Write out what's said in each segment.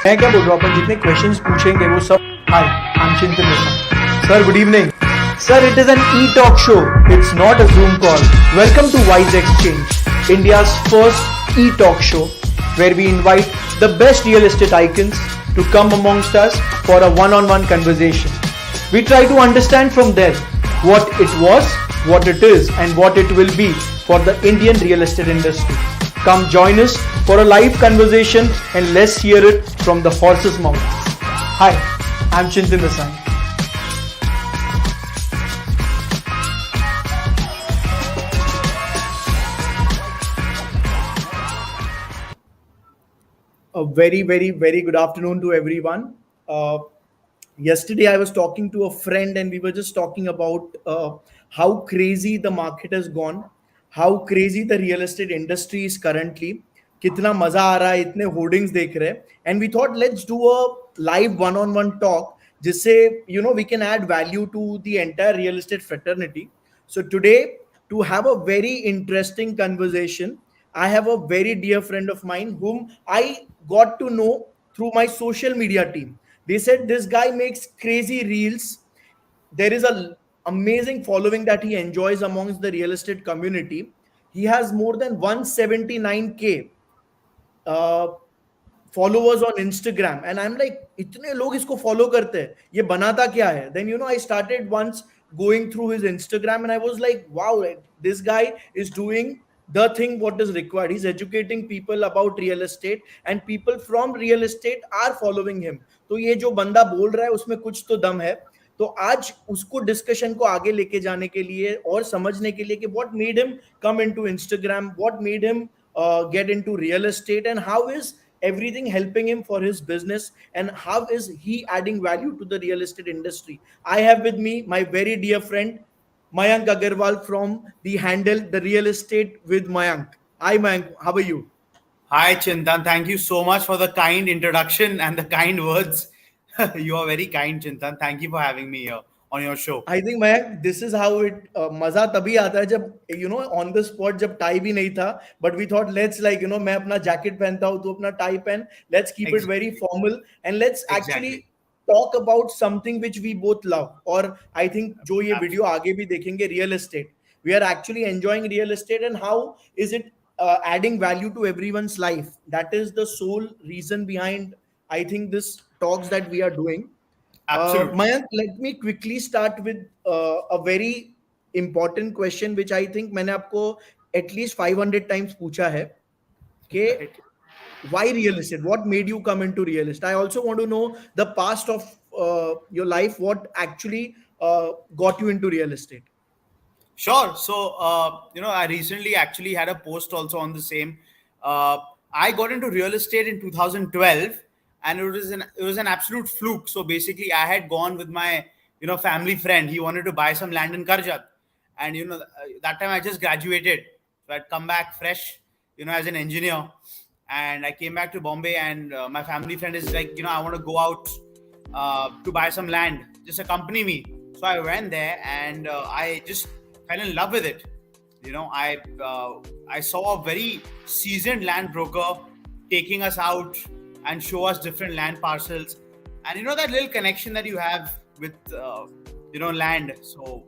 मैं क्या बोल रहा हूँ, अपन जितने क्वेश्चंस पूछेंगे वो सब हाय I am Chintan Vasani sir, good evening sir. It is an e-talk show, it's not a Zoom call. Welcome to Wise Exchange, India's first e-talk show, where we invite the best real estate icons to come amongst us for a one-on-one conversation. We try to understand from them what it was, what it is, and what it will be for the Indian real estate industry. Come join us for a live conversation and let's hear it from the horse's mouth. Hi, I'm Chintan Vasani. A very good afternoon to everyone. Yesterday I was talking to a friend and we were just talking about how crazy the market has gone, how crazy the real estate industry is currently. कितना मजा आ रहा है, इतने hoardings देख रहे हैं, and we thought let's do a live one-on-one talk जिससे we can add value to the entire real estate fraternity. So today, to have a very interesting conversation, I have a very dear friend of mine whom I got to know through my social media team. They said this guy makes crazy reels. There is a amazing following that he enjoys amongst the real estate community. He has more than 179k followers on Instagram, and I'm like, इतने लोग इसको follow करते हैं, ये बनाता क्या है? Then I started once going through his Instagram, and I was like, wow, this guy is doing the thing what is required. He's educating people about real estate, and people from real estate are following him. तो ये जो बंदा बोल रहा है उसमें कुछ तो दम है. तो आज उसको डिस्कशन को आगे लेके जाने के लिए और समझने के लिए कि what made him come into Instagram, what made him get into real estate, and how is everything helping him for his business, and how is he adding value to the real estate industry. I have with me my very dear friend Mayank Agarwal from the handle The Real Estate with Mayank. Hi Mayank, how are you? Hi Chintan, thank you so much for the kind introduction and the kind words. You are very kind, Chintan. Thank you for having me here on your show. I think Mayank, this is how it मजा तभी आता है जब on the spot जब tie भी नहीं था, but we thought let's मैं अपना jacket पहनता हूँ तो अपना tie पहन, let's keep it very formal and let's actually talk about something which we both love. और I think जो ये video आगे भी देखेंगे, real estate. We are actually enjoying real estate and how is it adding value to everyone's life. That is the sole reason behind I think this talks that we are doing. Mayank, let me quickly start with a very important question which I think मैंने आपको at least 500 times पूछा है कि why real estate? What made you come into real estate? I also want to know the past of your life. What actually got you into real estate? Sure. So, I recently actually had a post also on the same. I got into real estate in 2012. And it was an absolute fluke. So basically, I had gone with my family friend. He wanted to buy some land in Karjat, and that time I just graduated, so I'd come back fresh, as an engineer, and I came back to Bombay. And my family friend is like, I want to go out to buy some land. Just accompany me. So I went there, and I just fell in love with it. I saw a very seasoned land broker taking us out and show us different land parcels, and that little connection that you have with land. So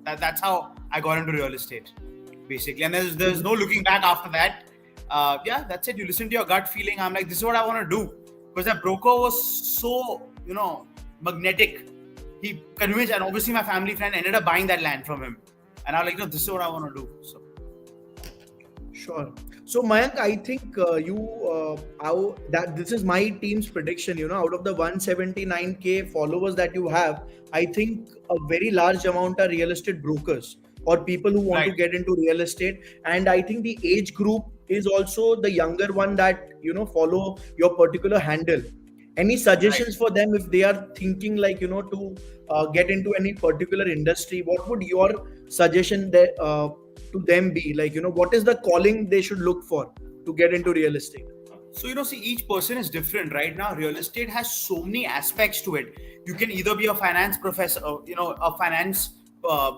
that's how I got into real estate, basically. And there's no looking back after that. That's it. You listen to your gut feeling. I'm like, this is what I want to do, because that broker was so magnetic. He convinced, and obviously my family friend ended up buying that land from him, and I was like, no, this is what I want to do. So sure. So Mayank, I think this is my team's prediction. Out of the 179k followers that you have, I think a very large amount are real estate brokers or people who want to get into real estate. And I think the age group is also the younger one that follow your particular handle. Any suggestions for them if they are thinking to get into any particular industry? What would your suggestion to them be? What is the calling they should look for to get into real estate? So, see, each person is different. Right now, real estate has so many aspects to it. You can either be a finance professor, a finance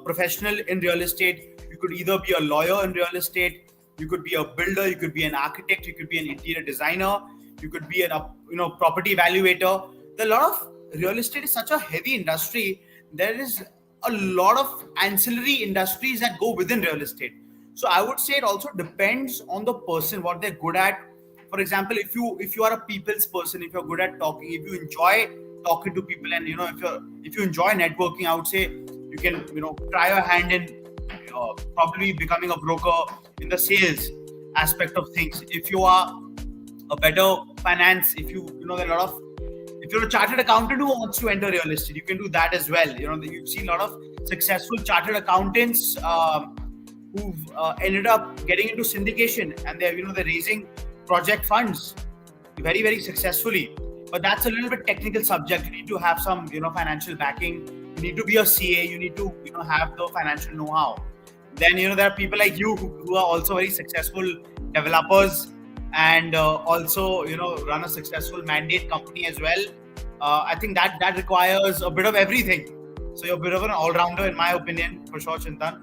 professional in real estate. You could either be a lawyer in real estate. You could be a builder. You could be an architect. You could be an interior designer. you could be property evaluator. A lot of real estate is such a heavy industry. There is a lot of ancillary industries that go within real estate. So I would say it also depends on the person, what they're good at. For example, if you are a people's person, if you're good at talking, if you enjoy talking to people, and if you enjoy networking, I would say you can try your hand in probably becoming a broker in the sales aspect of things. If you are a better finance, if you're a chartered accountant who wants to enter real estate, you can do that as well. You've seen a lot of successful chartered accountants who've ended up getting into syndication, and they're raising project funds very, very successfully. But that's a little bit technical subject. You need to have some financial backing. You need to be a CA. You need to have the financial know-how. Then there are people like you who are also very successful developers, and also run a successful mandate company as well. I think that requires a bit of everything. So you're a bit of an all-rounder, in my opinion, for sure, Chintan.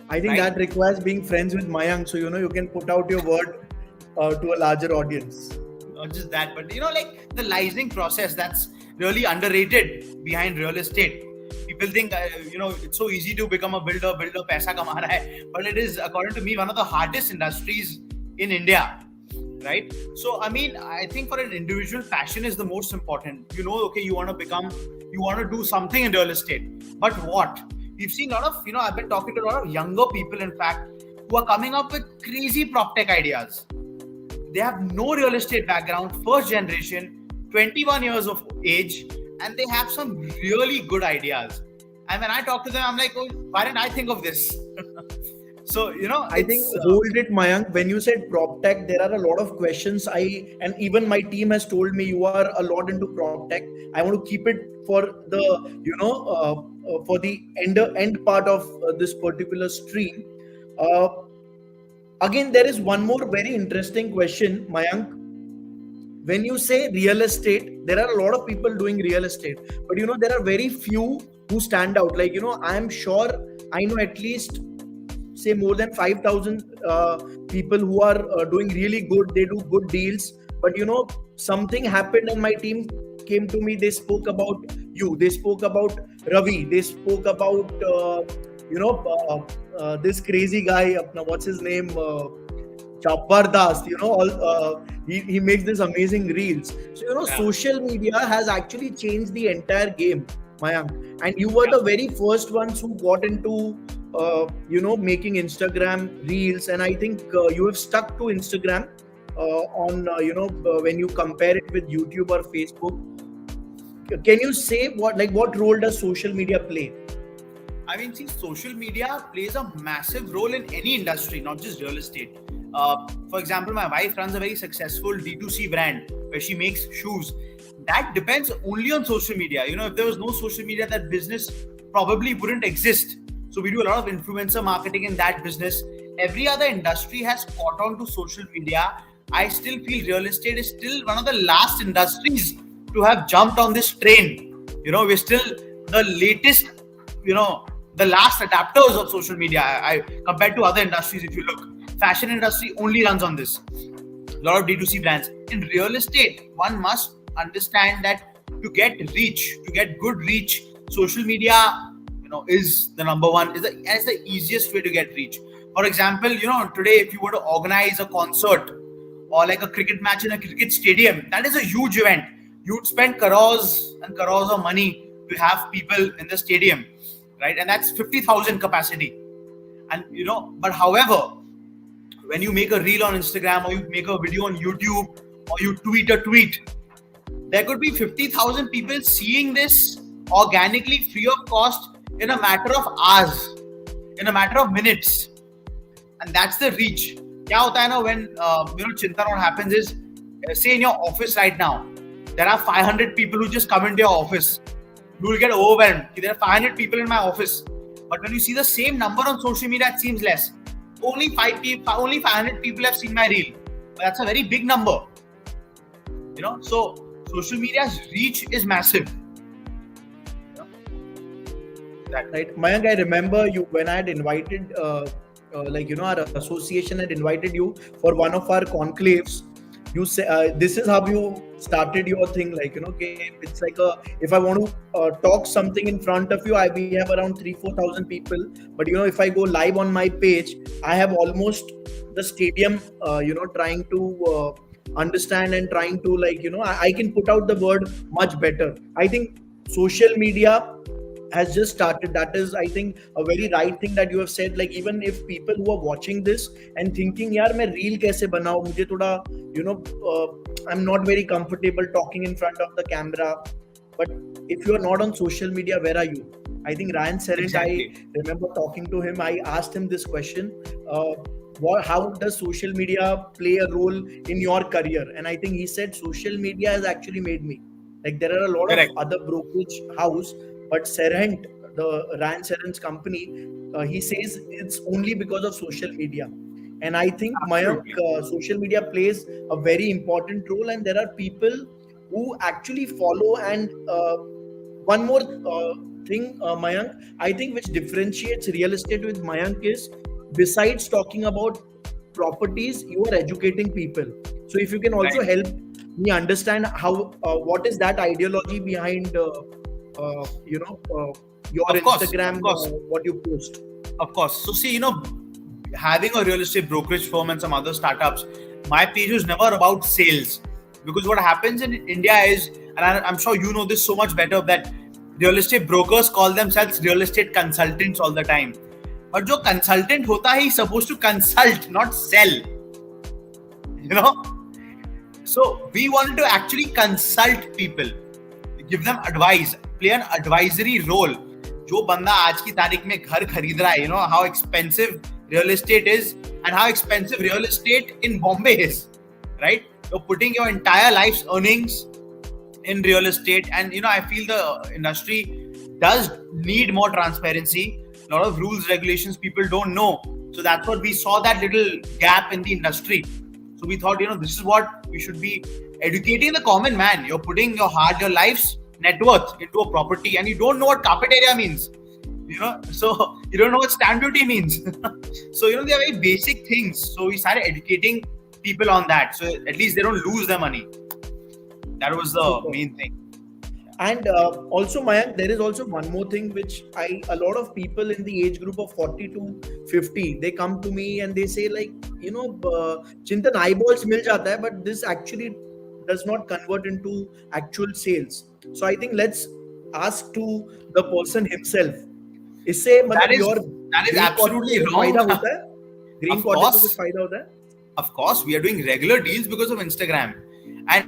I think that requires being friends with Mayank, so you can put out your word to a larger audience. Not just that, but like the licensing process, that's really underrated behind real estate. People think it's so easy to become a builder, paisa kama raha hai, but it is, according to me, one of the hardest industries in India. Right? So, I think for an individual, passion is the most important. Okay, you want to do something in real estate, but what? We've seen a lot of, I've been talking to a lot of younger people, in fact, who are coming up with crazy prop tech ideas. They have no real estate background, first generation, 21 years of age, and they have some really good ideas. And when I talk to them, I'm like, oh, why didn't I think of this? So, I think hold it, Mayank. When you said prop tech, there are a lot of questions. And even my team has told me you are a lot into prop tech. I want to keep it for the for the end part of this particular stream. Again, there is one more very interesting question, Mayank. When you say real estate, there are a lot of people doing real estate, but there are very few who stand out. Like I'm sure I know at least say more than 5,000 people who are doing really good. They do good deals, but something happened and my team came to me. They spoke about you, they spoke about Ravi, they spoke about this crazy guy, what's his name, Jabardast, he makes this amazing reels. So social media has actually changed the entire game, Mayank, and you were the very first ones who got into making Instagram reels, and I think you have stuck to Instagram on when you compare it with YouTube or Facebook. Can you say what role does social media play? See, social media plays a massive role in any industry, not just real estate. For example, my wife runs a very successful D2C brand where she makes shoes. That depends only on social media. If there was no social media, that business probably wouldn't exist. So we do a lot of influencer marketing in that business. Every other industry has caught on to social media. I still feel real estate is still one of the last industries to have jumped on this train. We're still the latest, the last adapters of social media. Compared to other industries, if you look, fashion industry only runs on this. A lot of D2C brands. In real estate, one must understand that to get reach, to get good reach, social media is the number one, is the easiest way to get reach. For example, today if you were to organize a concert or like a cricket match in a cricket stadium, that is a huge event. You'd spend crores and crores of money to have people in the stadium, right? And that's 50,000 capacity. And but however, when you make a reel on Instagram or you make a video on YouTube or you tweet a tweet, there could be 50,000 people seeing this organically, free of cost, in a matter of hours, in a matter of minutes. And that's the reach. Kya hota hai na, when Chintan, what happens is, say in your office right now, there are 500 people who just come into your office. You will get overwhelmed. There are 500 people in my office. But when you see the same number on social media, it seems less. Only 500 people have seen my reel. But that's a very big number. So social media's reach is massive. Right, Mayank, I remember you when I had invited, our association had invited you for one of our conclaves. you say this is how you started your thing, like, okay, it's like a, if I want to talk something in front of you, we have around 3-4 thousand people, but if I go live on my page, I have almost the stadium trying to understand and trying to, like, I can put out the word much better. I think social media has just started. That is, I think, a very right thing that you have said. Like, even if people who are watching this and thinking, yaar main reel kaise banau, mujhe thoda, I'm not very comfortable talking in front of the camera. But if you are not on social media, where are you? I think Ryan Serent, Exactly. I remember talking to him, I asked him this question, how does social media play a role in your career? And I think he said social media has actually made me. Like, there are a lot of Correct. other brokerage house, but Serent, the Ryan Serent's company, he says it's only because of social media. And I think, Mayank, Absolutely. social media plays a very important role, and there are people who actually follow. And one more thing, Mayank, I think, which differentiates real estate with Mayank is, besides talking about properties, you are educating people. So if you can also Right. help me understand how, what is that ideology behind, your Of course. Instagram, Of course. what you post. Of course. So see, having a real estate brokerage firm and some other startups, my page was never about sales. Because what happens in India is, and I'm sure you know this so much better, that real estate brokers call themselves real estate consultants all the time. But जो consultant होता है, he's supposed to consult, not sell. So we wanted to actually consult people, give them advice, play an advisory role. जो बंदा आज की तारीख में घर खरीद रहा है, how expensive real estate is and how expensive real estate in Bombay is, right? You're putting your entire life's earnings in real estate, and I feel the industry does need more transparency. A lot of rules, regulations people don't know. So that's what we saw, that little gap in the industry. So we thought, this is what we should be educating the common man. You're putting your heart, your life's net worth into a property, and you don't know what carpet area means. So you don't know what stamp duty means. So they are very basic things. So we started educating people on that, so at least they don't lose their money. That was the main thing. And also, Mayank, there is also one more thing which a lot of people in the age group of 40 to 50, they come to me and they say, like, Chintan, eyeballs mil jata hai, but this actually does not convert into actual sales. So I think let's ask to the person himself. इससे That is green absolutely cottage में wrong. फायदा होता है? Green Of cottage course. में कुछ फायदा होता है? Of course, we are doing regular deals because of Instagram. And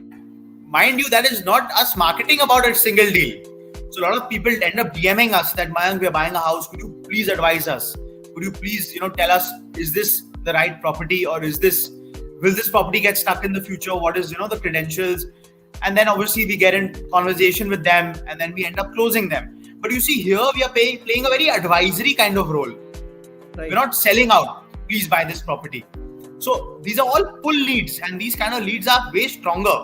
mind you, that is not us marketing about a single deal. So a lot of people end up DMing us that, Mayank, we are buying a house. Could you please advise us? Could you please, tell us, is this the right property, or will this property get stuck in the future? What is, the credentials? And then obviously we get in conversation with them, and then we end up closing them. But you see, here we are playing a very advisory kind of role. Right. We're not selling out, please buy this property. So these are all pull leads, and these kind of leads are way stronger.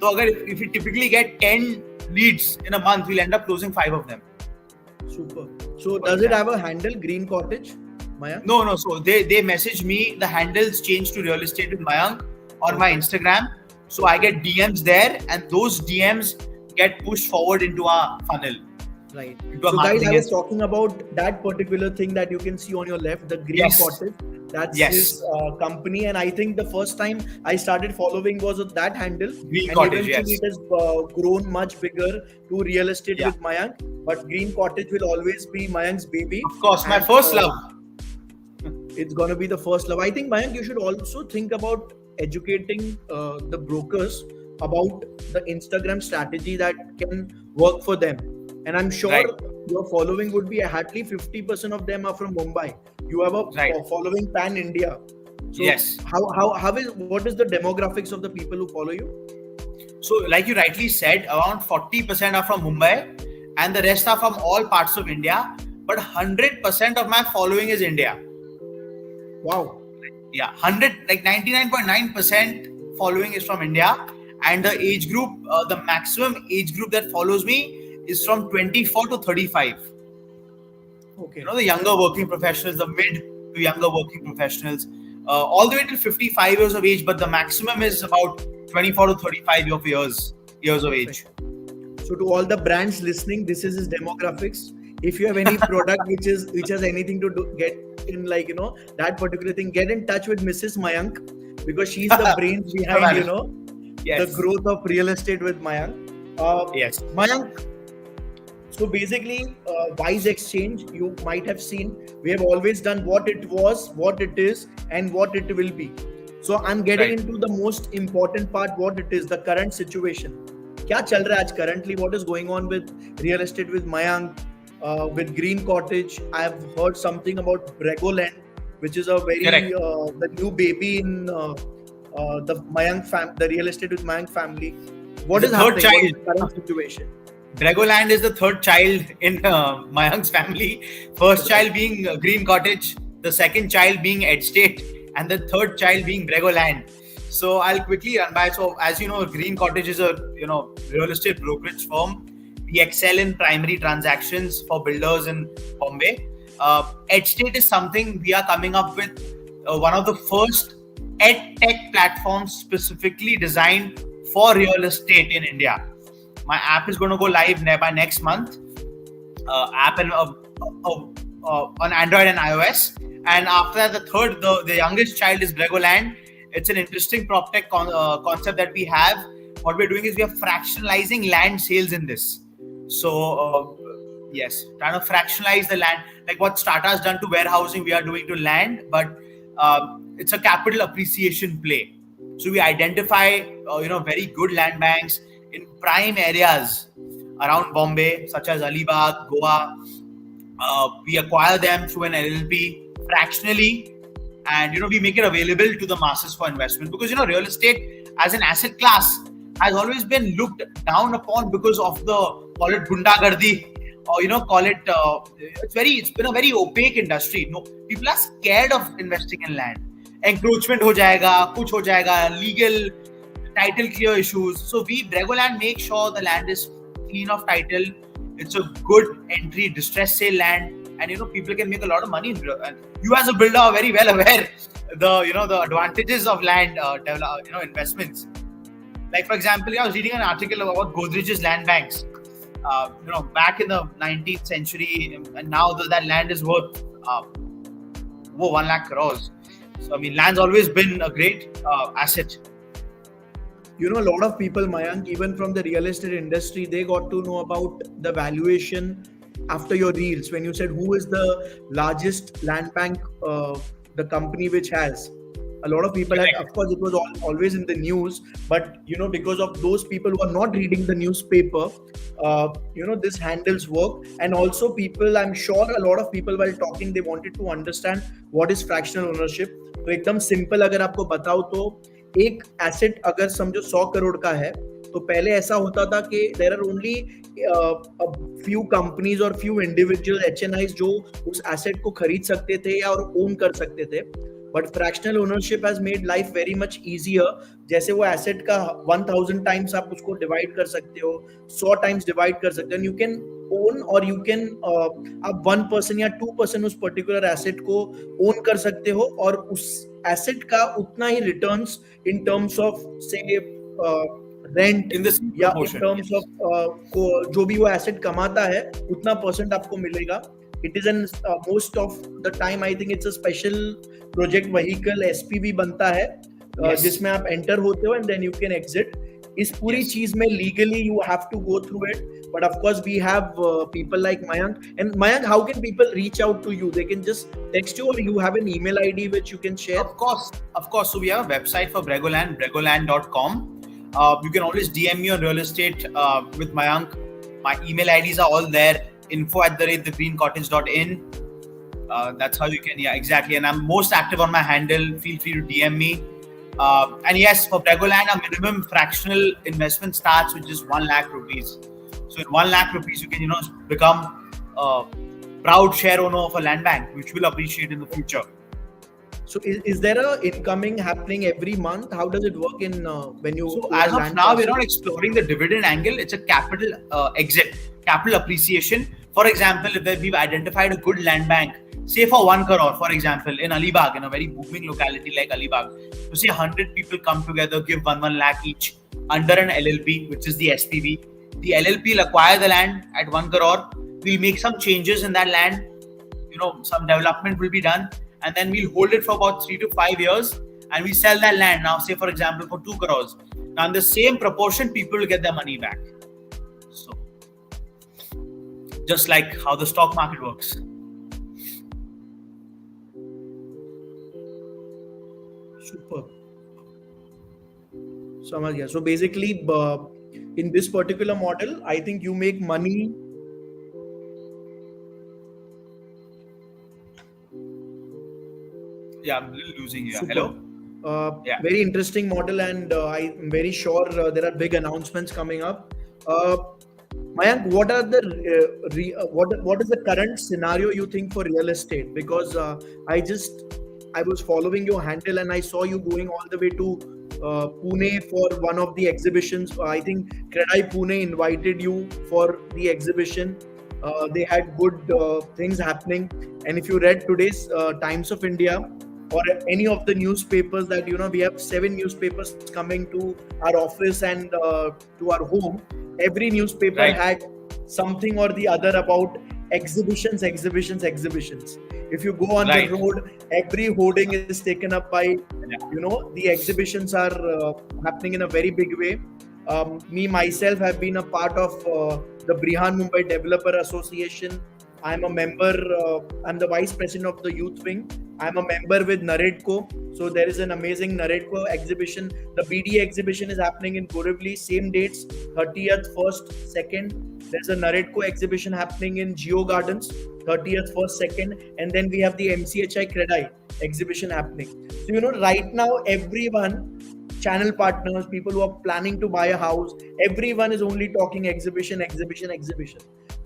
So if we typically get 10 leads in a month, we'll end up closing 5 of them. Super. So does it have a handle, Green Cottage, Mayank? No. So they message me, the handles change to Real Estate with Mayank on my Instagram. So I get DMs there, and those DMs get pushed forward into our funnel. Right. Into So our guys, I marketing. was talking about that particular thing that you can see on your left, the Green Yes. Cottage. That's Yes. his company, and I think the first time I started following was with that handle. Green and Cottage, eventually yes. it has grown much bigger to Real Estate Yeah. with Mayank. But Green Cottage will always be Mayank's baby. Of course, my And, first love. It's gonna be the first love. I think, Mayank, you should also think about educating the brokers about the Instagram strategy that can work for them. And I'm sure Right. your following would be hardly 50% of them are from Mumbai. You have a Right. following pan India. So Yes. what is the demographics of the people who follow you? So, like you rightly said, around 40% are from Mumbai, and the rest are from all parts of India. But 100% of my following is India. Wow. Yeah, 99.9% following is from India, and the age group, the maximum age group that follows me is from 24 to 35. Okay. The younger working professionals, the mid to younger working professionals. all the way till 55 years of age, but the maximum is about 24 to 35 years of age. So to all the brands listening, this is his demographics. If you have any product which has anything to do get in that particular thing, get in touch with Mrs. Mayank, because she's the brains behind the growth of real estate with Mayank. Yes. Mayank. So basically, Wise Exchange, you might have seen, we have always done what it was, what it is, and what it will be. So I'm getting into the most important part, what it is, the current situation. क्या चल रहा है आज currently? What is going on with real estate with Mayank, with Green Cottage? I've heard something about Bregoland, which is a very the new baby in the Mayank the real estate with Mayank family. What is happening? What is the current situation? Bregoland is the third child in Mayank's family. First child being Green Cottage, the second child being Estate, and the third child being Bregoland. So I'll quickly run by. So as you know, Green Cottage is a real estate brokerage firm. We excel in primary transactions for builders in Bombay. Estate is something we are coming up with, one of the first ed tech platforms specifically designed for real estate in India. My app is going to go live by next month. App on Android and iOS. And after that, the youngest child is Bregoland. It's an interesting PropTech concept that we have. What we're doing is we are fractionalizing land sales in this. So, yes, trying to fractionalize the land. Like what Strata has done to warehousing, we are doing to land. But it's a capital appreciation play. So we identify, very good land banks in prime areas around Bombay, such as Alibag, Goa. We acquire them through an LLP fractionally, and we make it available to the masses for investment, because real estate as an asset class has always been looked down upon because of the, call it gundagardi, or call it it's been a very opaque industry. No, people are scared of investing in land. Encroachment ho jayega, kuch ho jayega, legal title clear issues. So we Bregoland make sure the land is clean of title. It's a good entry distress sale land, and people can make a lot of money. And you as a builder are very well aware the advantages of land investments. Like for example, I was reading an article about Godrej's land banks. Back in the 19th century, and now that land is worth 1 lakh crores. So land's always been a great asset. A lot of people, Mayank, even from the real estate industry, they got to know about the valuation after your reels. When you said who is the largest land bank, the company which has. A lot of people, of course, it was always in the news, but because of those people who are not reading the newspaper, this handles work. And also people, I'm sure a lot of people while talking, they wanted to understand what is fractional ownership. तो एकदम simple अगर आपको बताओ तो एक asset अगर समझो 100 करोड़ का है, तो पहले ऐसा होता था कि there are only few companies और फ्यू इंडिविजुअल HNIs जो उस एसेट को खरीद सकते थे या और ओन कर सकते थे. But fractional ownership has made life very much easier. जैसे वो एसेट का 1000 टाइम्स आप उसको डिवाइड कर सकते हो, 100 टाइम्स डिवाइड कर सकते हो. यू कैन ओन और यू कैन आप 1% या 2% उस पर्टिकुलर एसेट को ओन कर सकते हो और उस एसेट का उतना ही रिटर्न्स इन टर्म्स ऑफ से रेंट या इन टर्म्स ऑफ जो भी वो एसेट कमाता है उतना परसेंट आपको मिलेगा. It is most of the time I think it's a special project vehicle SPV बनता है जिसमें आप enter होते हो and then you can exit. इस पूरी चीज में legally you have to go through it, but of course we have people like Mayank. And Mayank, how can people reach out to you? They can just text you or you have an email ID which you can share? Of course. So we have a website for Bregoland, bregoland.com. You can always DM me on real estate with Mayank. My email IDs are all there. info@thegreencottage.in. That's how you can, exactly. And I'm most active on my handle. Feel free to DM me. And yes, for Bregoland, a minimum fractional investment starts with just 1 lakh rupees. So in 1 lakh rupees, you can, become a proud share owner of a land bank, which will appreciate in the future. So is there a incoming happening every month? How does it work in when you? So as of now, we're not exploring the dividend angle. It's a capital exit, capital appreciation. For example, if we've identified a good land bank say for 1 crore, for example, in Alibag, in a very booming locality like Alibag, so say 100 people come together, give 1 lakh each under an LLP, which is the SPV. The LLP will acquire the land at 1 crore. We'll make some changes in that land. Some development will be done, and then we'll hold it for about 3 to 5 years, and we sell that land now, say for example, for 2 crores. Now in the same proportion, people will get their money back. So just like how the stock market works. Super. So basically, in this particular model, I think you make money. Yeah, I'm losing you. Super. Hello? Yeah. Very interesting model, and I'm very sure there are big announcements coming up. Mayank, what are the what is the current scenario you think for real estate? Because I was following your handle and I saw you going all the way to Pune for one of the exhibitions. I think Credai Pune invited you for the exhibition. They had good things happening, and if you read today's Times of India or any of the newspapers, that we have 7 newspapers coming to our office and to our home. Every newspaper had something or the other about exhibitions. If you go on the road, every hoarding is taken up by the exhibitions are happening in a very big way. Me myself have been a part of the Brihan Mumbai Developer Association. I'm a member, I'm the vice president of the youth wing. I'm a member with Naredco. So there is an amazing Naredco exhibition. The BD exhibition is happening in Borivali, same dates, 30th, 1st, 2nd. There's a Naredco exhibition happening in Geo Gardens, 30th, 1st, 2nd. And then we have the MCHI Credai exhibition happening. So, right now, everyone, channel partners, people who are planning to buy a house, everyone is only talking exhibition.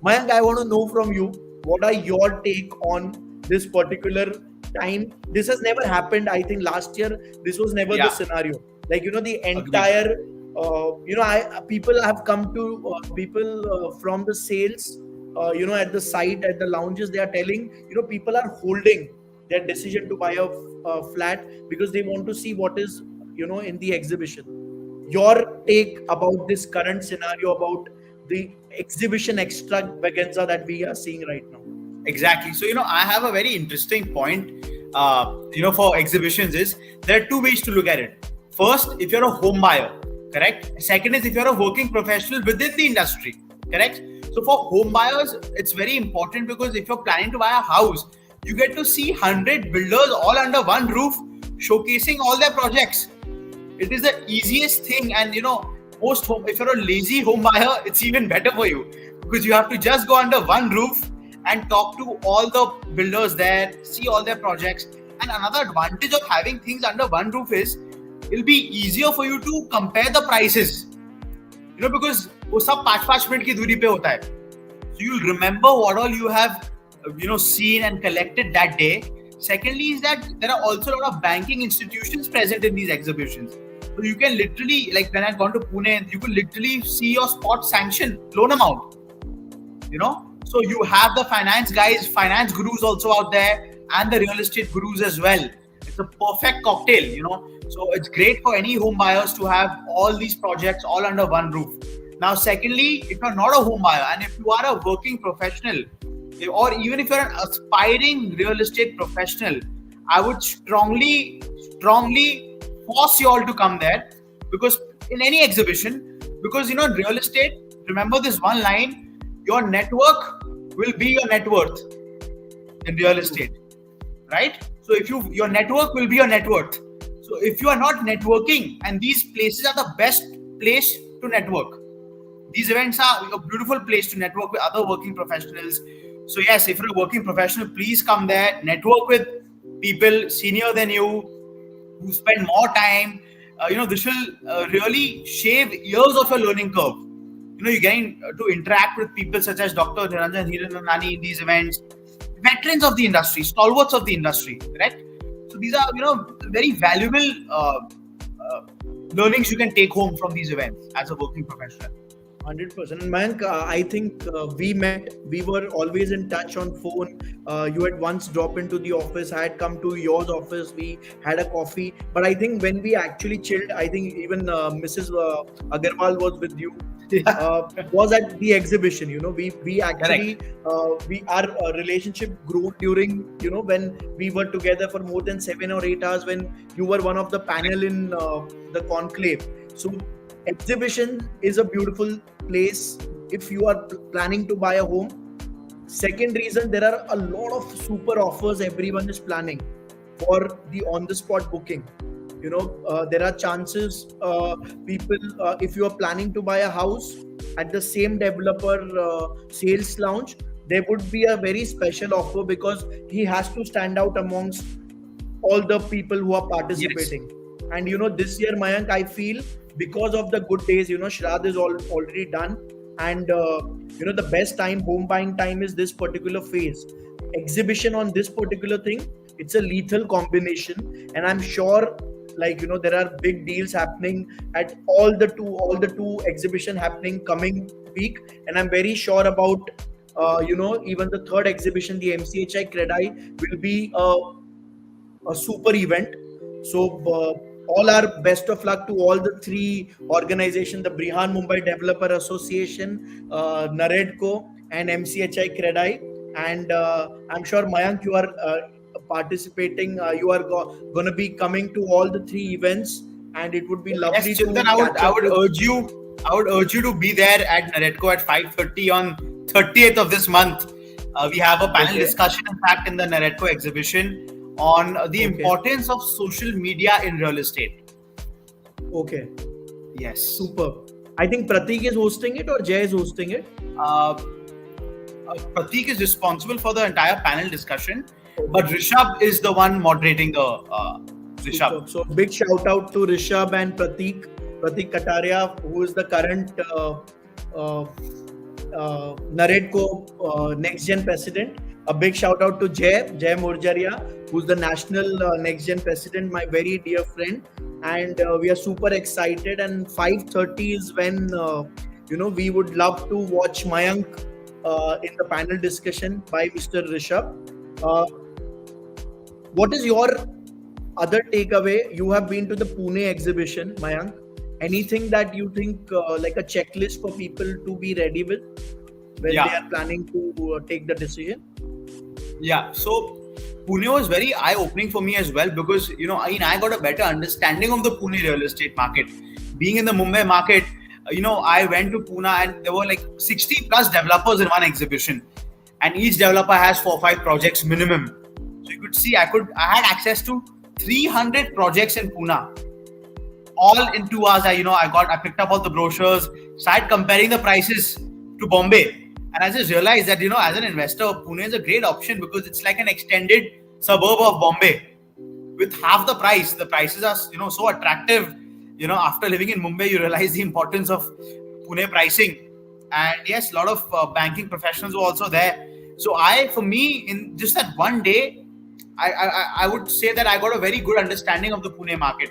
Mayank, I want to know from you, what are your take on this particular time? This has never happened. I think last year, this was never the scenario. Like, the entire, people have come to, people from the sales, at the site, at the lounges, they are telling, people are holding their decision to buy a flat because they want to see what is, in the exhibition. Your take about this current scenario, about the exhibition extravaganza that we are seeing right now? Exactly. So, I have a very interesting point, for exhibitions is there are 2 ways to look at it. First, if you're a home buyer, correct? Second is if you're a working professional within the industry, correct? So for home buyers, it's very important because if you're planning to buy a house, you get to see 100 builders all under one roof showcasing all their projects. It is the easiest thing, and if you're a lazy home buyer, it's even better for you because you have to just go under one roof and talk to all the builders there, see all their projects. And another advantage of having things under one roof is it'll be easier for you to compare the prices. Because वो सब 5-5 minute की दूरी पे होता है. So you'll remember what all you have, seen and collected that day. Secondly is that there are also a lot of banking institutions present in these exhibitions. So you can literally, like when I've gone to Pune, you could literally see your spot sanction loan amount. So you have the finance guys, finance gurus also out there, and the real estate gurus as well. It's a perfect cocktail, So it's great for any home buyers to have all these projects all under one roof. Now, secondly, if you're not a home buyer and if you are a working professional, or even if you're an aspiring real estate professional, I would strongly force you all to come there, because in any exhibition, because in real estate, remember this one line, your network will be your net worth in real estate, right? So your network will be your net worth. So if you are not networking, and these places are the best place to network. These events are a beautiful place to network with other working professionals. So yes, if you're a working professional, please come there, network with people senior than you, who spend more time. This will really shave years of your learning curve. You're getting to interact with people such as Dr. Niranjan Hiranandani in these events, veterans of the industry, stalwarts of the industry, correct? So these are, very valuable learnings you can take home from these events as a working professional. 100%. And Mayank, I think we met. We were always in touch on phone. You had once dropped into the office. I had come to your office. We had a coffee. But I think when we actually chilled, I think even Mrs. Agarwal was with you. Yeah. Was at the exhibition. We actually Correct. we our relationship grew during when we were together for more than 7 or 8 hours. When you were one of the panel in the conclave. So exhibition is a beautiful place if you are planning to buy a home. Second reason, there are a lot of super offers everyone is planning for the on the spot booking. There are chances people if you are planning to buy a house at the same developer sales lounge, there would be a very special offer because he has to stand out amongst all the people who are Yes. participating. And this year, Mayank, I feel because of the good days, Shraddh is already done. And the best time, home buying time is this particular phase. Exhibition on this particular thing, it's a lethal combination. And I'm sure there are big deals happening at all the two exhibition happening coming week. And I'm very sure about even the third exhibition, the MCHI Credai, will be a super event. So all our best of luck to all the three organizations: the Brihan Mumbai Developer Association, Naredco, and MCHI Credai. And I'm sure Mayank, you are participating. You are going to be coming to all the three events, and it would be Yes, lovely Chintan, to catch I up would with. urge you. I would urge you to be there at Naredco at 5:30 on 30th of this month. We have a panel Okay, discussion, in fact, in the Naredco exhibition on the okay, importance of social media in real estate. okay, Yes. super. I think Pratik is hosting it or Jay is hosting it. Uh, Pratik is responsible for the entire panel discussion, but Okay. Rishabh is the one moderating the Superb. Rishabh. So big shout out to Rishabh and Pratik Kataria, who is the current uh, Naredco Next Gen President. A big shout out to Jay Morjaria, who's the National Next Gen President, my very dear friend. And we are super excited. And 5:30 is when we would love to watch Mayank in the panel discussion by Mr. Rishabh. Uh, what is your other takeaway? You have been to the Pune exhibition, Mayank. Anything that you think like a checklist for people to be ready with when they Yeah. are planning to take the decision? Yeah, so Pune was very eye-opening for me as well because I got a better understanding of the Pune real estate market. Being in the Mumbai market, I went to Pune and there were like 60 plus developers in one exhibition, and each developer has 4 or 5 projects minimum. So you could see I had access to 300 projects in Pune, all in 2 hours. I picked up all the brochures, started comparing the prices to Bombay, and I just realized that as an investor, Pune is a great option because it's like an extended suburb of Bombay with half the price. The prices are so attractive. After living in Mumbai, you realize the importance of Pune pricing. And yes, a lot of banking professionals were also there. So for me, in just that one day, I would say that I got a very good understanding of the Pune market.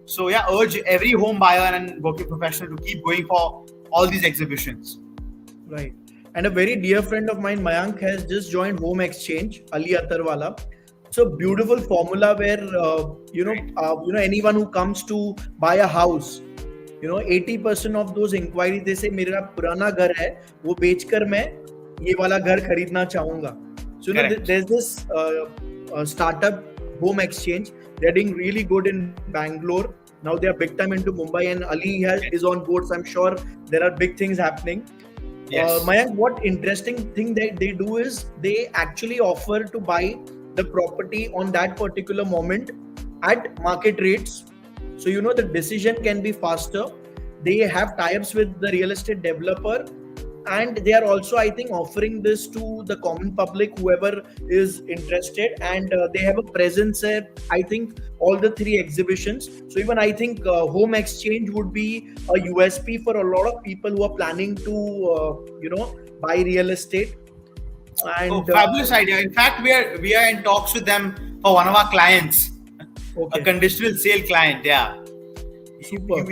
So yeah, urge every home buyer and working professional to keep going for all these exhibitions. Right. And a very dear friend of mine, Mayank, has just joined Home Exchange, Ali Attarwala. It's a beautiful formula where Right. anyone who comes to buy a house, 80% of those inquiries they say मेरा पुराना घर है वो बेचकर मैं ये वाला घर खरीदना चाहूंगा. So Correct. there's this startup Home Exchange. They're doing really good in Bangalore. Now they are big time into Mumbai, and Ali is on board. So I'm sure there are big things happening. Yes. Mayank, what interesting thing that they do is they actually offer to buy the property on that particular moment at market rates. So the decision can be faster. They have tie-ups with the real estate developer, and they are also, I think, offering this to the common public, whoever is interested. And they have a presence at, I think, all the three exhibitions. So even I think Home Exchange would be a USP for a lot of people who are planning to buy real estate. Oh, And fabulous idea. In fact, we are in talks with them for one of our clients, a okay, conditional sale client. Yeah. super.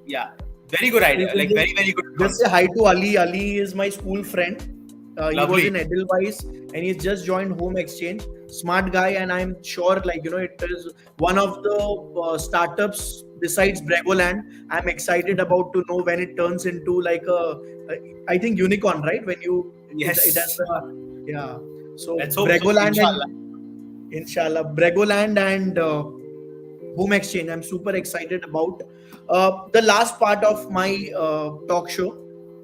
Yeah. Very good You idea. can Like very, very good just say concept. hi to Ali. Ali is my school friend. He was Lovely. in Edelweiss and he's just joined Home Exchange. Smart guy, and I'm sure, like, it is one of the startups besides Bregoland. I'm excited about to know when it turns into like I think unicorn, right? When it has Yes. the, yeah. So Let's hope so. Bregoland Inshallah. and Inshallah, Bregoland and Home Exchange. I'm super excited about the last part of my talk show.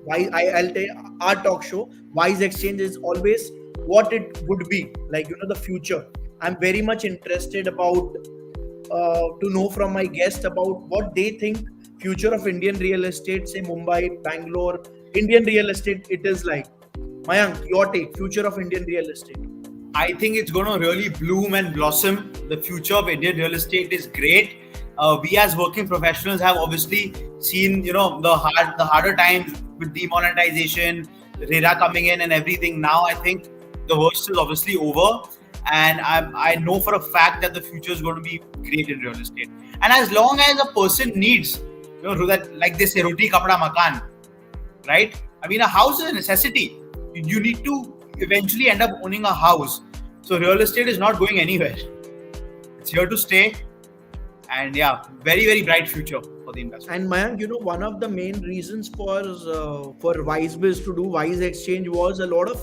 Why I'll tell our talk show. Wise Exchange is always what it would be like. The future. I'm very much interested about to know from my guest about what they think future of Indian real estate, say Mumbai, Bangalore, Indian real estate. It is like. Mayank, your take. Future of Indian real estate. I think it's going to really bloom and blossom. The future of Indian real estate is great. We as working professionals have obviously seen, the harder times with demonetization, RERA coming in and everything. Now I think the worst is obviously over, and I know for a fact that the future is going to be great in real estate. And as long as a person needs, that, like they say, roti kapda makan, right? I mean, a house is a necessity. You need to eventually end up owning a house. So real estate is not going anywhere. It's here to stay. And yeah, very, very bright future for the industry. And Mayank, one of the main reasons for Wisebiz to do Wise Exchange was a lot of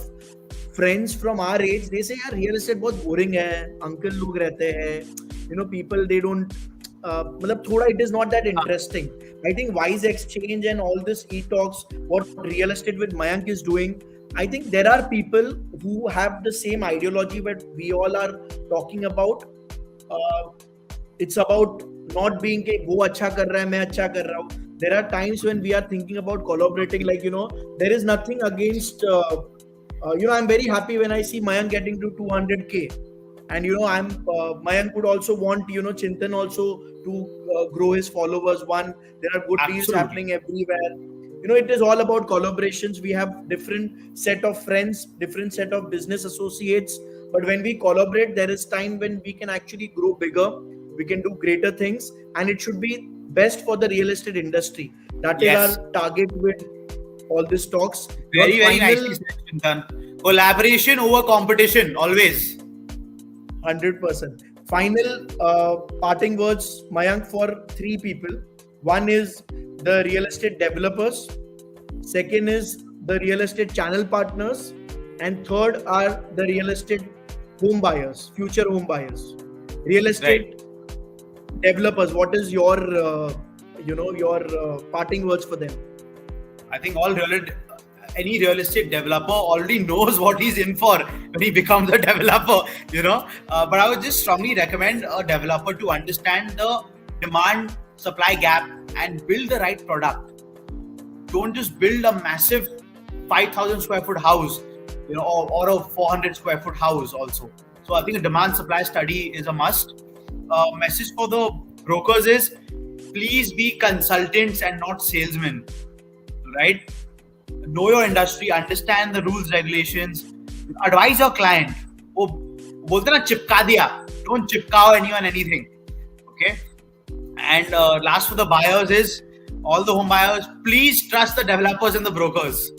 friends from our age. They say, "यार, real estate बहुत boring है. Uncle लोग रहते हैं. People they don't. मतलब थोड़ा it is not that interesting." I think Wise Exchange and all this e-talks, what real estate with Mayank is doing. I think there are people who have the same ideology that we all are talking about. It's about not being कि वो अच्छा कर रहा है मैं अच्छा कर रहा हूँ. There are times when we are thinking about collaborating. Like, there is nothing against. I'm very happy when I see Mayank getting to 200k, and Mayank would also want Chintan also to grow his followers. There are good deals Absolutely. happening everywhere. It is all about collaborations. We have different set of friends, different set of business associates. But when we collaborate, there is time when we can actually grow bigger. We can do greater things, and it should be best for the real estate industry. That is Yes. our target with all these talks. Very, very nicely said, Chintan. Collaboration over competition, always. 100%. Final parting words, Mayank, for 3 people. One is the real estate developers. Second is the real estate channel partners. And third are the real estate home buyers, future home buyers. Real estate developers, what is your, parting words for them? I think any real estate developer already knows what he's in for when he becomes a developer, But I would just strongly recommend a developer to understand the demand supply gap and build the right product. Don't just build a massive 5,000 square foot house, or a 400 square foot house also. So I think a demand supply study is a must. Message for the brokers is, please be consultants and not salesmen, right? Know your industry, understand the rules, regulations, advise your client. Oh, bolte na chipka diya. Don't chipkao anyone anything. Okay. And last for the buyers is, all the home buyers, please trust the developers and the brokers.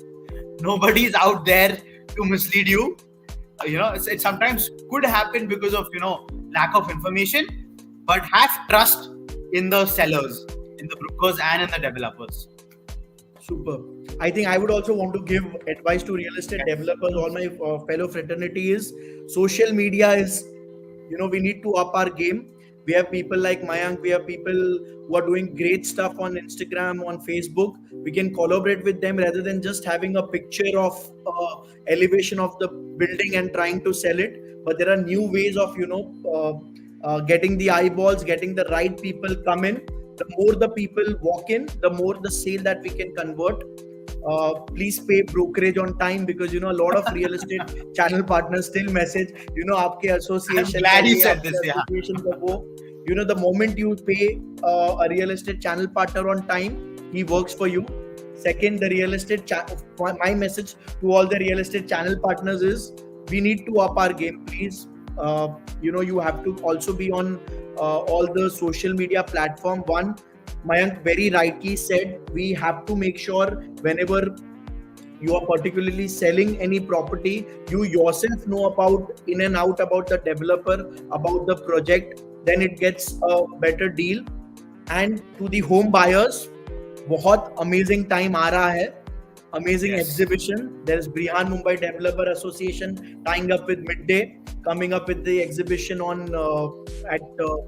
Nobody's out there to mislead you. It sometimes could happen because of lack of information, but have trust in the sellers, in the brokers, and in the developers. Super. I think I would also want to give advice to real estate developers. All my fellow fraternity is, social media is, we need to up our game. We have people like Mayank. We have people who are doing great stuff on Instagram, on Facebook. We can collaborate with them rather than just having a picture of elevation of the building and trying to sell it. But there are new ways of, getting the eyeballs, getting the right people come in. The more the people walk in, the more the sale that we can convert. Please pay brokerage on time, because a lot of real estate channel partners still message, आपके association. I'm glad you said this. Yeah. The moment you pay a real estate channel partner on time, he works for you. Second, the real estate my message to all the real estate channel partners is, we need to up our game, please. You have to also be on all the social media platform. One, Mayank very rightly said, we have to make sure whenever you are particularly selling any property, you yourself know about in and out about the developer, about the project, then it gets a better deal. And to the home buyers, बहुत amazing time आ रहा है, amazing Yes. exhibition. There is Brihan Mumbai Developer Association tying up with Midday, coming up with the exhibition on at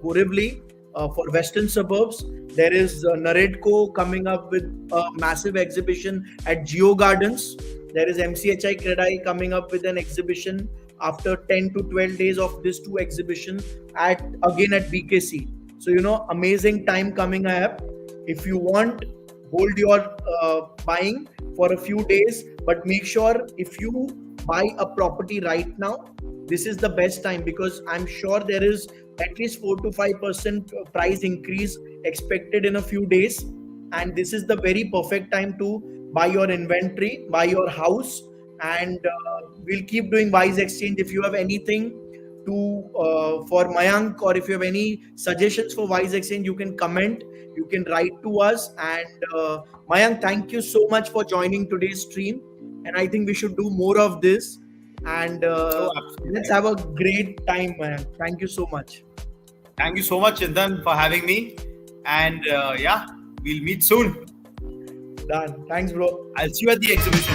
Borivali for Western Suburbs. There is Naredco coming up with a massive exhibition at Geo Gardens. There is MCHI Credai coming up with an exhibition after 10 to 12 days of these two exhibitions at again at BKC. So amazing time coming up. If you want, hold your buying for a few days, but make sure if you buy a property right now, this is the best time, because I'm sure there is at least 4 to 5% price increase expected in a few days, and this is the very perfect time to buy your inventory, buy your house. And we'll keep doing Wise Exchange. If you have anything to for Mayank, or if you have any suggestions for Wise Exchange, you can comment, you can write to us. And Mayank, thank you so much for joining today's stream, and I think we should do more of this. And let's have a great time, Mayank. Thank you so much. Thank you so much, Chintan, for having me. And yeah, we'll meet soon. Done. Thanks, bro. I'll see you at the exhibition.